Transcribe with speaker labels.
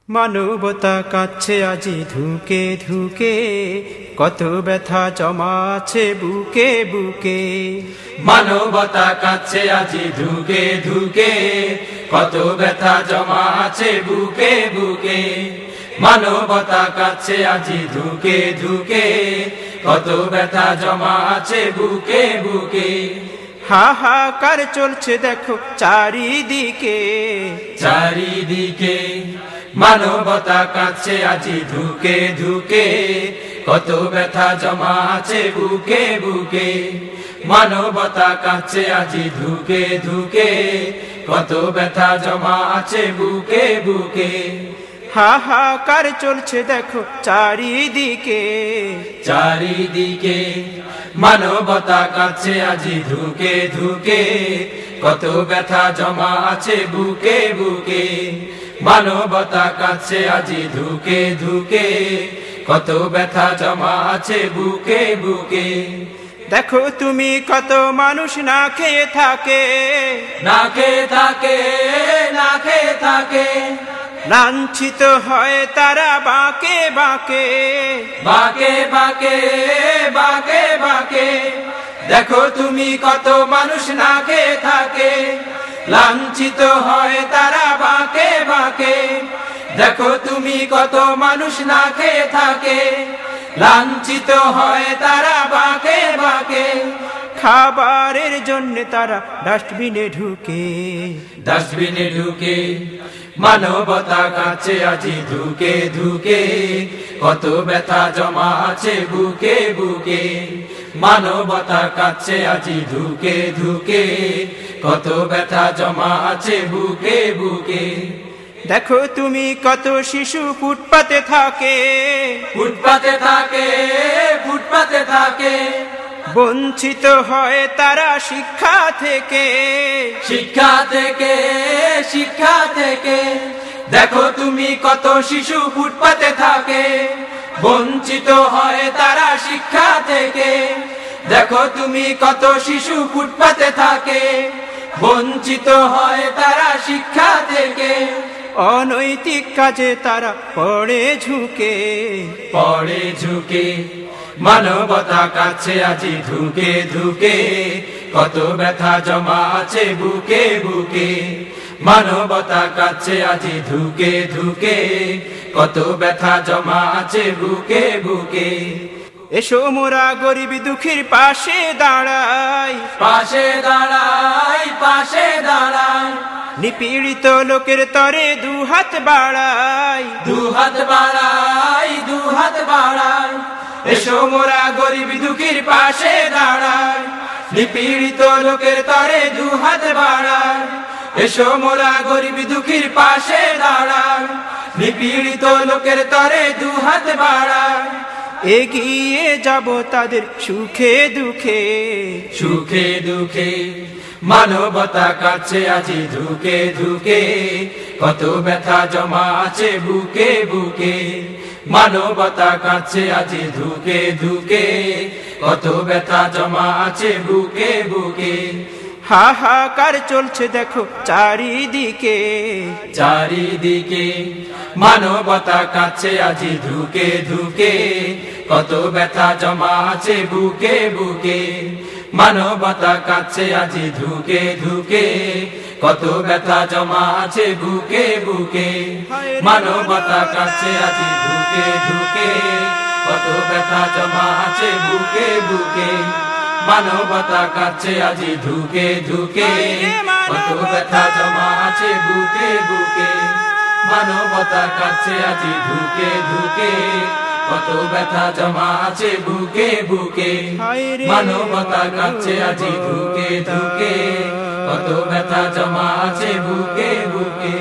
Speaker 1: মানবতা কাচ্ছে আজি ধুকে ধুকে, কত ব্যথা জমা আছে বুকে বুকে।
Speaker 2: মানবতা কাচ্ছে আজি ধুকে ধুকে, কত ব্যথা জমা আছে বুকে বুকে। মানবতা কাচ্ছে আজি ধুকে ধুকে, কত ব্যথা জমা আছে বুকে বুকে।
Speaker 1: হাহাকার চলছে দেখো চারিদিকে
Speaker 2: চারিদিকে। মানবতা কাচ্ছে আজি ধুকে ধুকে, কত ব্যথা জমা আছে বুকে বুকে। মানবতা কাচ্ছে আজি ধুকে ধুকে, কত ব্যথা জমা আছে বুকে বুকে।
Speaker 1: হাহাকার চলছে দেখো চারিদিকে
Speaker 2: চারিদিকে। মানবতা কাচ্ছে আজি ধুকে ধুকে, কত ব্যথা জমা আছে বুকে বুকে। মানবতা কাচ্ছে আজি ধুকে ধুকে, কত ব্যথা জমা আছে বুকে বুকে।
Speaker 1: দেখো তুমি কত মানুষ না খেয়ে থাকে,
Speaker 2: না খেয়ে থাকে, না খেয়ে থাকে।
Speaker 1: লাঞ্ছিত হয় তারা বাঁকে বাঁকে
Speaker 2: বাঁকে বাঁকে, বাঁকে বাঁকে। দেখো তুমি কত মানুষ না খেয়ে থাকে, লাঞ্ছিত হয় তারা বাঁকে বাঁকে। দেখো তুমি কত মানুষ না খেয়ে থাকে, লাঞ্ছিত হয় তারা বাঁকে বাঁকে।
Speaker 1: খাবারের জন্য তারা ডাস্টবিনে ঢুকে
Speaker 2: ডাস্টবিনে ঢুকে। মানবতা কাচ্ছে আজি ধুকে ধুকে, কত ব্যথা জমা আছে বুকে বুকে। মানবতা কাচ্ছে আজি ধুকে ধুকে, কত ব্যথা জমা আছে বুকে বুকে।
Speaker 1: দেখো তুমি কত শিশু ফুটপাতে থাকে,
Speaker 2: ফুটপাতে থাকে, ফুটপাতে থাকে।
Speaker 1: বঞ্চিত হয় তারা শিক্ষা থেকে
Speaker 2: শিক্ষা থেকে, শিক্ষা থেকে। দেখো তুমি কত শিশু ফুটপাতে থাকে, বঞ্চিত হয় তারা শিক্ষা থেকে। দেখো তুমি কত শিশু ফুটপাতে থাকে, বঞ্চিত হয় তারা শিক্ষা থেকে।
Speaker 1: অনৈতিক কাজে তারা পড়ে ঝুঁকে
Speaker 2: পড়ে ঝুঁকে। মানবতা কাচ্ছে আজি ধুকে ধুকে, কত ব্যথা জমা আছে বুকে বুকে। মানবতা কাচ্ছে আজি ধুকে ধুকে, কত ব্যথা জমা আছে বুকে বুকে।
Speaker 1: এসো মোরা গরিব দুঃখীর পাশে দাঁড়াই,
Speaker 2: পাশে দাঁড়াই, পাশে দাঁড়াই।
Speaker 1: নিপীড়িত লোকের তরে দুহাত বাড়াই,
Speaker 2: দুহাত বাড়াই, দুহাত বাড়াই। এসো মোরা গরিব দুঃখীর পাশে দাঁড়াই, নিপীড়িত লোকের তরে দুহাত বাড়াই। এসো মোরা গরিব দুঃখীর পাশে দাঁড়াই, নিপীড়িত লোকের তরে দুহাত বাড়াই।
Speaker 1: এগিয়ে যাব তাদের সুখে দুঃখে
Speaker 2: সুখে দুঃখে। মানবতা কাচ্ছে আজি ধুকে ধুকে, কত ব্যথা জমা আছে বুকে বুকে। মানবতা কাচ্ছে আজি ধুকে ধুকে, কত ব্যথা জমা আছে বুকে বুকে।
Speaker 1: হাহাকার চলছে দেখো চারিদিকে
Speaker 2: চারিদিকে। মানবতা কাচ্ছে আজি ধুকে ধুকে, কত ব্যথা জমা আছে বুকে বুকে। মানবতা কাচ্ছে আজি ধুকে ধুকে, কত ব্যথা জমা আছে বুকে বুকে। মানবতা কাচ্ছে আজি ধুকে ধুকে, কত ব্যথা জমা আছে বুকে বুকে। মানবতা কাচ্ছে আজি ধুকে ধুকে, কত ব্যথা জমা আছে বুকে বুকে। মানবতা কাচ্ছে আজি ধুকে ধুকে, কত ব্যথা জমা আছে বুকে বুকে। মানবতা কাচ্ছে আজি ধুকে ধুকে, কত ব্যথা জমা আছে বুকে বুকে।